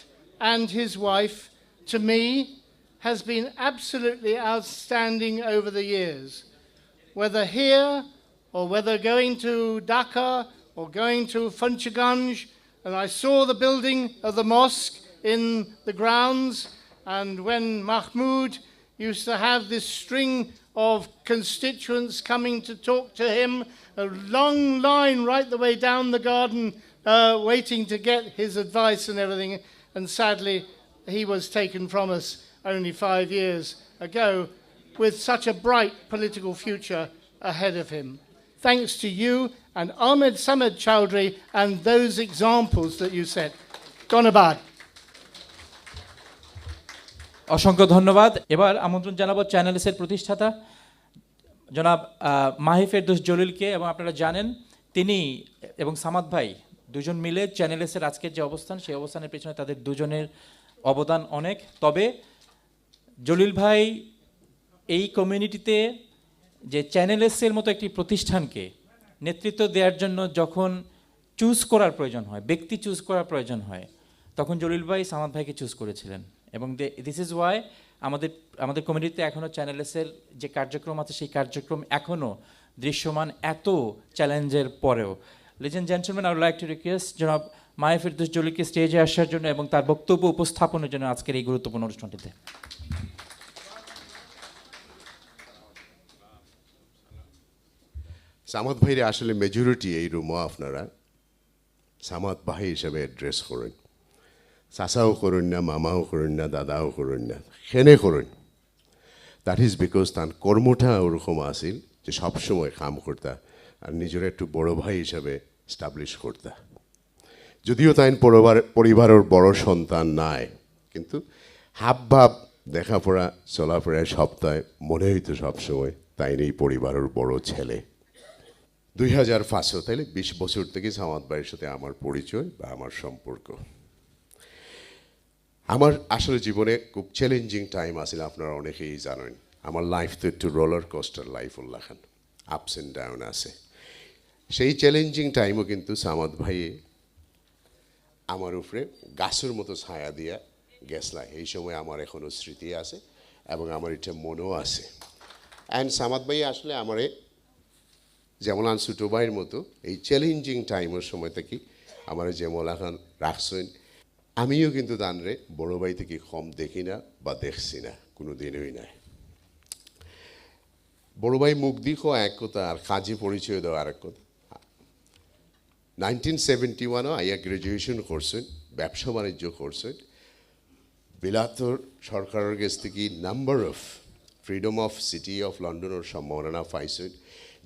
and his wife, to me, has been absolutely outstanding over the years. Whether here, or whether going to Dhaka, or going to Funchganj, and I saw the building of the mosque in the grounds, and when Mahmoud used to have this string of constituents coming to talk to him, a long line right the way down the garden, waiting to get his advice and everything, and sadly he was taken from us only 5 years ago with such a bright political future ahead of him. Thanks to you and Ahmed Samad Chowdhury and those examples that you set. Dhonnobad. অসংখ্য ধন্যবাদ। এবার আমন্ত্রণ জানাবো চ্যানেলসের প্রতিষ্ঠাতা জনাব মাহি ফেরদৌস জলিলকে, এবং আপনারা জানেন তিনি এবং সামাদ ভাই দুজন মিলে চ্যানেলসের আজকের যে অবস্থান, সেই অবস্থানের পেছনে তাদের দুজনের অবদান অনেক। তবে জলিল ভাই এই কমিউনিটিতে যে চ্যানেলসের মতো একটি প্রতিষ্ঠানকে নেতৃত্ব দেওয়ার জন্য যখন চুজ করার প্রয়োজন হয়, ব্যক্তি চুজ করার প্রয়োজন হয়, তখন জলিল ভাই সামাদ ভাইকে চুজ করেছিলেন। এবং দিস ইজ ওয়াই আমাদের কমিউনিটিতে এখনও চ্যানেলসের যে কার্যক্রম আছে, সেই কার্যক্রম এখনও দৃশ্যমান এত চ্যালেঞ্জের পরেও। Legend gentleman, I would like to request জনাব মাহি ফেরদৌস জলিলকে স্টেজে আসার জন্য এবং তার বক্তব্য উপস্থাপনের জন্য আজকের এই গুরুত্বপূর্ণ অনুষ্ঠানটিতে। সামাদ ভাইরে আসলে মেজরিটি এই রুমও আপনারা সামাদ ভাই হিসাবে অ্যাড্রেস করেন। চাচাও করুন না, মামাও করুন না, দাদাও করুন না, সেনে করুন। দ্যাট ইজ বিকজ তার কর্মটা ওরকম আসিল যে সবসময় কাম করতা আর নিজের একটু বড় ভাই হিসাবে স্টাবলিশ করতা। যদিও তাই পরিবারের বড় সন্তান নাই, কিন্তু হাব ভাব দেখাপড়া চলাফেরায় সপ্তাহে মনে হইতো সবসময় তাই নেই পরিবারের বড় ছেলে। 2005 তাইলে 20 বছর থেকে সামাদ ভাইয়ের সাথে আমার পরিচয় বা আমার সম্পর্ক। আমার আসলে জীবনে খুব চ্যালেঞ্জিং টাইম আসলে, আপনারা অনেকেই জানেন। আমার লাইফ তো একটু roller coaster life উল্লাখান, ups and down আছে। সেই চ্যালেঞ্জিং টাইমও কিন্তু সামাদ ভাই আমার উপরে গাছের মতো ছায়া দিয়া গেছলাই। এই সময় আমার এখনও স্মৃতি আছে এবং আমার এটা মনেও আছে। অ্যান্ড সামাদ ভাই আসলে আমারে যেমন ছোটো ভাইয়ের মতো এই চ্যালেঞ্জিং টাইমের সময় থেকে আমার যেমন এখন রাখছেন, আমিও কিন্তু তানরে বড় ভাই থেকে কম দেখি না বা দেখছি না, কোনো দিনই নাই। বড় ভাই মুখ দিকও এক কথা আর কাজে পরিচয় দেওয়া আরেক কথা। 1971 আইয়া গ্রাজুয়েশন করছেন, ব্যবসা বাণিজ্য করছেন। বিলাতর সরকারের কাছ থেকে number of freedom of city of লণ্ডনৰ সম্মাননা পাইছিল,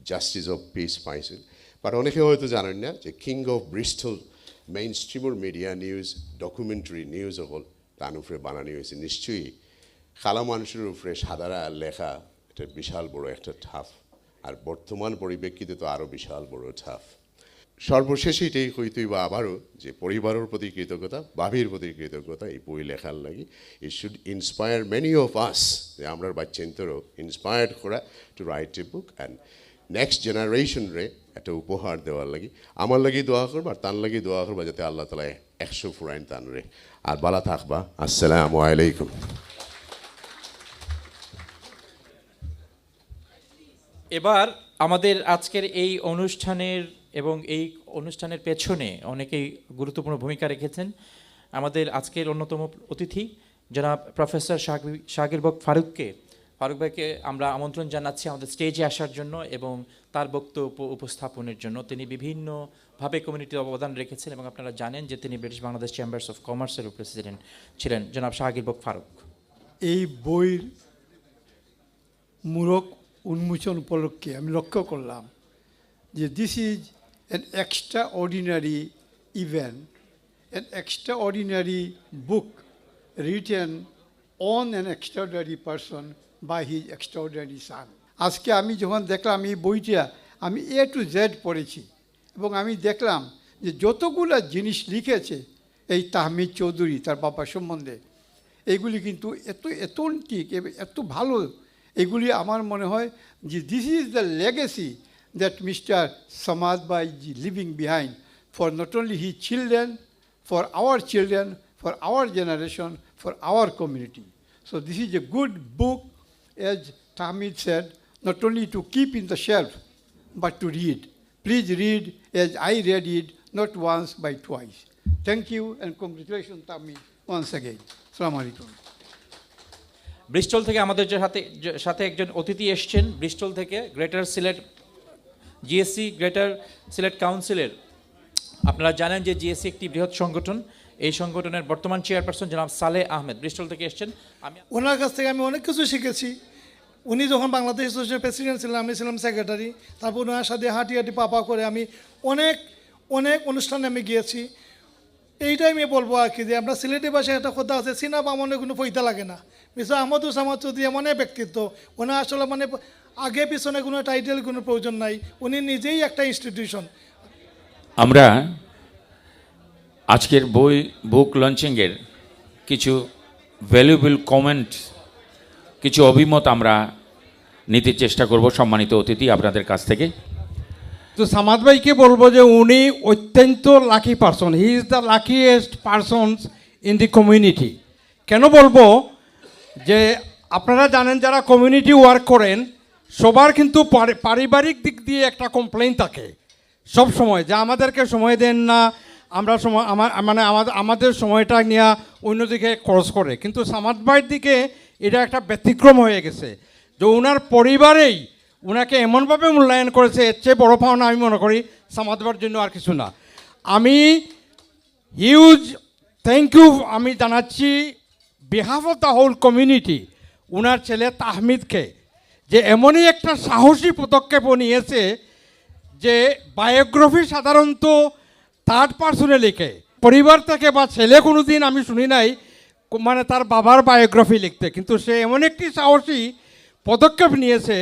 জাষ্টিছ অফ পিচ পাইছিল। বাট অনেকে হয়তো জানেন না যে কিং অফ ব্রিস্টল মেইন স্ট্রিমৰ মিডিয়া নিউজ ডকুমেন্টারি নিউজ অকল তার উপরে বানানি হয়েছে। নিশ্চয়ই খালা মানুষের উপরে সাদারা লেখা এটা বিশাল বড় একটা ঠাপ, আর বর্তমান পরিপ্রেক্ষিতে তো আরও বিশাল বড় ঠাপ। সর্বশেষে এটাই কইতেই বা আবারও যে পরিবারের প্রতি কৃতজ্ঞতা, ভাবির প্রতি কৃতজ্ঞতা এই বই লেখার লাগি। It should inspire many of us, যে আমরা বাচ্চান্তরও ইন্সপায়ার্ড করা to write a book and next generation রে একটা উপহার দেওয়ার লাগি। আমার লাগি দোয়া করবা আর তার লাগি দোয়া করবা যাতে আল্লাহ তালা 100 ফুরাইন তান রে। আর বালা থাকবা। আসসালামু আলাইকুম। এবার আমাদের আজকের এই অনুষ্ঠানের এবং এই অনুষ্ঠানের পেছনে অনেকেই গুরুত্বপূর্ণ ভূমিকা রেখেছেন। আমাদের আজকের অন্যতম অতিথি জনাব প্রফেসর শাকির বক ফারুক ভাইকে আমরা আমন্ত্রণ জানাচ্ছি আমাদের স্টেজে আসার জন্য এবং তার বক্তব্য উপস্থাপনের জন্য। তিনি বিভিন্নভাবে কমিউনিটির অবদান রেখেছেন এবং আপনারা জানেন যে তিনি ব্রিটিশ বাংলাদেশ চেম্বার্স অফ কমার্সের প্রেসিডেন্ট ছিলেন। জনাব শাকির বক ফারুক। এই বইয়ের মূলক উন্মোচন উপলক্ষে আমি লক্ষ্য করলাম যে this is an extraordinary event, an extraordinary book written on an extraordinary person by his extraordinary son. আজকে আমি যখন দেখলাম এই বইটা আমি A to Z পড়েছি এবং আমি দেখলাম যে যতগুলো জিনিস লিখেছে এই তাহমিদ চৌধুরী তার বাবা সম্বন্ধে, এগুলি কিন্তু এত অথেন্টিক এবং এত ভালো, এগুলি আমার মনে হয় যে this is the legacy that Mr. Samad Bhai is leaving behind for not only his children, for our generation, for our community. So this is a good book, as Tahmid said, not only to keep in the shelf, but to read. Please read as I read it, not once but twice. Thank you and congratulations, Tahmid, once again. Assalamu alaikum. Bristol থেকে আমাদের সাথে একজন অতিথি এসছেন Bristol থেকে, greater Sylhet GSC greater Sylhet কাউন্সিলের। আপনারা জানেন যে জিএসসি একটি বৃহৎ সংগঠন, এই সংগঠনের বর্তমান চেয়ারপারসন জনাব সালেহ আহমেদ ব্রিস্টল থেকে এসেছেন। আমি ওনার কাছ থেকে আমি অনেক কিছু শিখেছি। উনি যখন বাংলাদেশ অ্যাসোসিয়েশনের প্রেসিডেন্ট ছিলেন, আমি ছিলাম সেক্রেটারি। তারপর ওনার সাথে হাঁটি পাপা করে আমি অনেক অনুষ্ঠানে আমি গিয়েছি। এইটাই আমি বলবো আর কি, যে আমরা সিলেটি ভাষায় একটা কথা আছে, সিনা বামনে কোনো পয়তা লাগে না। মিস্টার আহমদুজ্জামান চৌধুরী এমন ব্যক্তিত্ব, ওনার আসলে আগে পিছনে কোনো টাইটেল কোনো প্রয়োজন নাই, উনি নিজেই একটা ইনস্টিটিউশন। আমরা আজকের বুক লঞ্চিংয়ের কিছু ভ্যালুয়েবল কমেন্ট, কিছু অভিমত আমরা নিতে চেষ্টা করব সম্মানিত অতিথি আপনাদের কাছ থেকে। তো সামাদ ভাইকে বলবো যে উনি অত্যন্ত lucky person, he is the luckiest persons in the community. কেন বলবো যে আপনারা জানেন যারা কমিউনিটি ওয়ার্ক করেন সবার কিন্তু পারিবারিক দিক দিয়ে একটা কমপ্লেইন থাকে সব সময়, যে আমাদেরকে সময় দেন না, আমরা সময় আমাদের সময়টা নিয়ে অন্যদিকে খরচ করে। কিন্তু সামাদ ভাইয়ের দিকে এটা একটা ব্যতিক্রম হয়ে গেছে, যে ওনার পরিবারেই ওনাকে এমনভাবে মূল্যায়ন করেছে, এর চেয়ে বড় পাওনা আমি মনে করি সামাদ ভাইয়ের জন্য আর কিছু না। আমি হিউজ থ্যাংক ইউ আমি জানাচ্ছি behalf of the whole community ওনার ছেলে তাহমিদকে, যে এমনই একটা সাহসী পদক্ষেপ নিয়েছে যে বায়োগ্রাফি সাধারণত থার্ড পার্সনে লিখে, পরিবার থেকে বা ছেলে কোনো দিন আমি শুনি নাই তার বাবার বায়োগ্রাফি লিখতে, কিন্তু সে এমন একটি সাহসী পদক্ষেপ নিয়েছে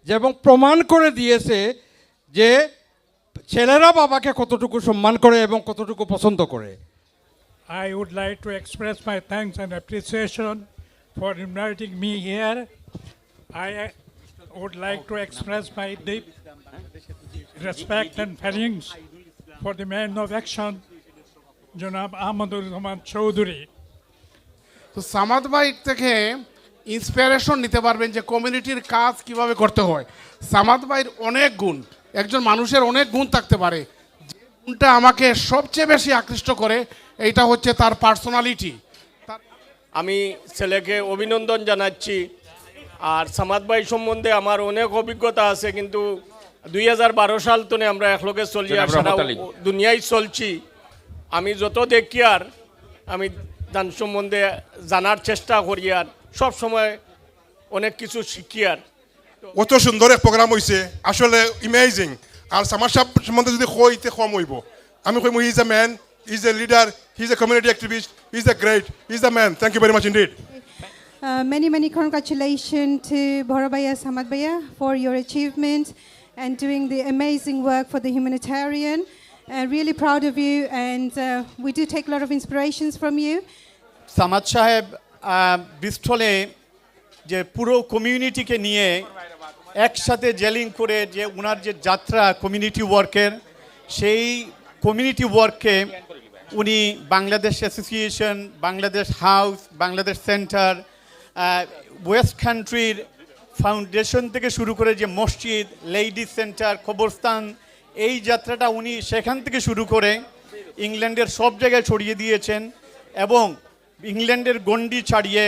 যে এবং প্রমাণ করে দিয়েছে যে ছেলেরা বাবাকে কতটুকু সম্মান করে এবং কতটুকু পছন্দ করে। I would like to express my thanks and appreciation for inviting me here. I would like to express my deep respect and feelings for the man of action, Janab Ahmeduzzaman Chowdhury. তো সামাদ ভাই থেকে inspiration নিতে পারবেন যে কমিউনিটির কাজ কিভাবে করতে হয়। সামাদ ভাইয়ের অনেক গুণ, একজন মানুষের অনেক গুণ থাকতে পারে, যে গুণটা আমাকে সবচেয়ে বেশি আকৃষ্ট করে এইটা হচ্ছে তার পার্সোনালিটি। আমি ছেলেকে অভিনন্দন জানাচ্ছি। আর সামাদ ভাই সম্বন্ধে আমার অনেক অভিজ্ঞতা আছে, কিন্তু 2012 সাল থেকে আমরা একলগে চলি আর সারা দুনিয়ায় চলছি। আমি যত দেখি আর আমি তার সম্বন্ধে জানার চেষ্টা করি আর সব সময় অনেক কিছু শিখিয়ার। অত সুন্দর এক প্রোগ্রাম হয়েছে আসলে ইমেজিং। আর সামাদ সাহেব সম্বন্ধে যদি কইতে কম হইব, আমি কইম he is a man, he is a leader, he is a community activist, he is a great, he is a man. Thank you very much indeed. Many congratulations to Bhorabhaiya Samad Bhaiya for your achievement and doing the amazing work for the humanitarian. Really proud of you, and we do take a lot of inspirations from you. Samad সাহেব বিস্টলে যে পুরো কমিউনিটিকে নিয়ে একসাথে জেলিং করে যে ওনার যে যাত্রা community ওয়ার্কের, সেই কমিউনিটি ওয়ার্ককে উনি Bangladesh association, Bangladesh house, Bangladesh centre, West কান্ট্রির ফাউন্ডেশন থেকে শুরু করে যে মসজিদ, লেডিস সেন্টার, কবরস্থান, এই যাত্রাটা উনি সেখান থেকে শুরু করে ইংল্যান্ডের সব জায়গায় ছড়িয়ে দিয়েছেন এবং ইংল্যান্ডের গণ্ডি ছাড়িয়ে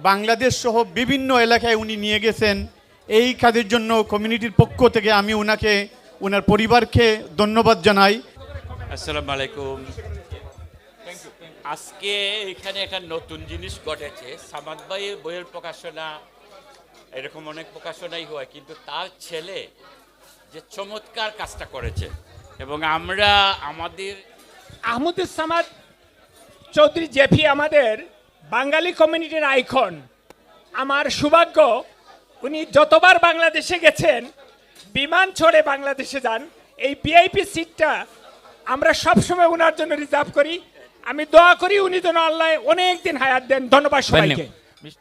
বাংলাদেশ সহ বিভিন্ন এলাকায় উনি নিয়ে গেছেন। এই কাজের জন্য কমিউনিটির পক্ষ থেকে আমি ওনাকে, ওনার পরিবারকে ধন্যবাদ জানাই। আসসালামু আলাইকুম। আজকে এখানে একটা নতুন জিনিস ঘটেছে। সামাদ ভাইয়ের বইয়ের প্রকাশনা, এরকম অনেক প্রকাশনাই হয়, কিন্তু তার ছেলে যে চমৎকার কাজটা করেছে এবং আমরা আমাদের আহমদুজ্জামান চৌধুরী জেফি আমাদের বাঙালি কমিউনিটির আইকন। আমার সৌভাগ্য, উনি যতবার বাংলাদেশে গেছেন, বিমান চড়ে বাংলাদেশে যান, এই ভিআইপি সিটটা আমরা সবসময় ওনার জন্য রিজার্ভ করি। আমি দোয়া করি উনি যেন আল্লাহ অনেক দিন হায়াত দেন। ধন্যবাদ সবাইকে।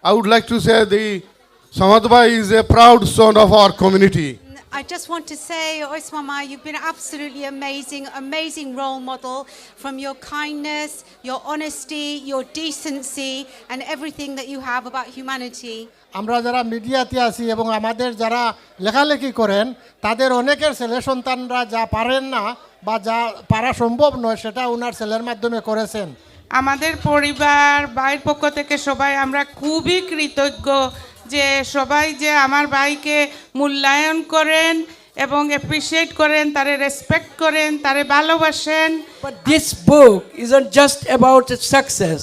I would like to say the Samad Bhai is a proud son of our community. I just want to say, Ois Mama, you've been absolutely amazing, amazing role model from your kindness, your honesty, your decency, and everything that you have about humanity. আমরা যারা মিডিয়াতে আছি এবং আমাদের যারা লেখালেখি করেন, তাদের অনেকের ছেলে সন্তানরা যা পারেন না বা যা পারা সম্ভব নয়, সেটা ওনার ছেলের মাধ্যমে করেছেন। আমাদের পরিবার, ভাইয়ের পক্ষ থেকে সবাই আমরা খুবই কৃতজ্ঞ যে সবাই যে আমার ভাইকে মূল্যায়ন করেন এবং অ্যাপ্রিসিয়েট করেন, তারে রেসপেক্ট করেন, তারে ভালোবাসেন। But this book isn't just about success,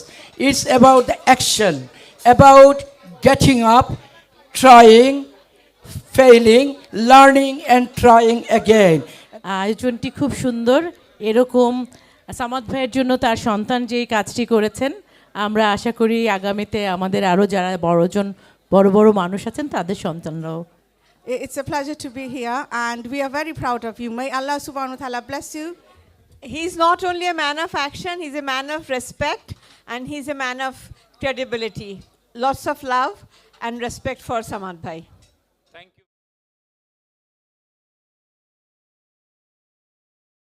it's about the action, about getting up, trying, failing, learning and trying again. আয়োজনটি খুব সুন্দর। এরকম সামাদ ভাইয়ের জন্য তার সন্তান যে কাজটি করেছেন, আমরা আশা করি আগামীতে আমাদের আরও যারা বড় বড় মানুষ আছেন তাদের সন্তানরাও। It's a pleasure to be here, and we are very proud of you. May Allah subhanahu wa ta'ala bless you. He's not only a man of action, he's a man of respect, and he's a man of credibility. Lots of love and respect for Samad Bhai.